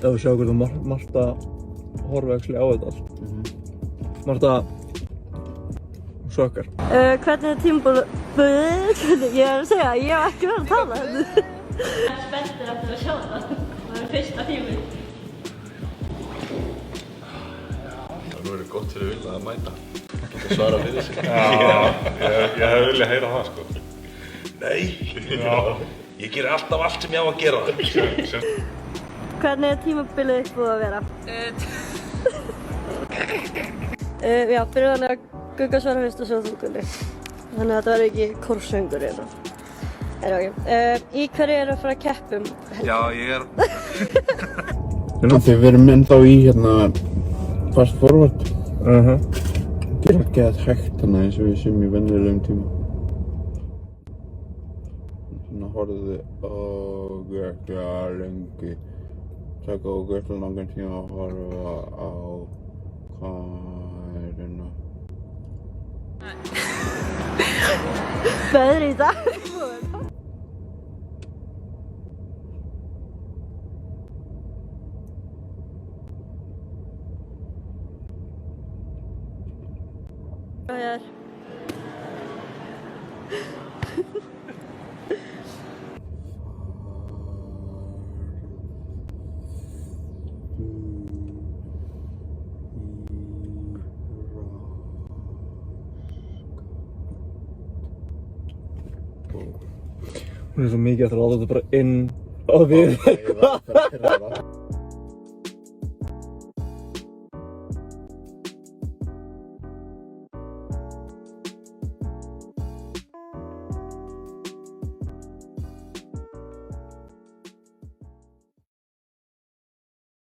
ef við sjáum hvernig Marta horfa actually á þetta allt. Marta sökkar. Hvernig er tímabilið? Ég er að segja, ég hef ekki verið að tala hérna. Ég er spenntur eftir að sjá það. Það er fyrsta tíminn. Nú er gott fyrir Villa að mæta. Geta svara fyrir sig. Já, ég hef viljað heyra það sko. Nei, ég ger alltaf allt sem ég á að gera. Hvernig er tímabilið búið að vera? Já, byrjanlega Gugga svara fyrst og svo þú Gulli. Þannig að þetta verður ekki kórsöngur hérna. Ok. Í hverju eru að fara að keppum? Já, ég er... Þið verðum ennþá í hérna fast forward. Þetta er ekki að hægt hana eins og við séum í venjulegum tíma. Svona horfðu ógeðslega lengi. Taka ógeðslega langan tíma að horfa á kameruna. Veðrið í dag. Hvað er? Hún er svo mikið eftir að láta þetta bara inn á við.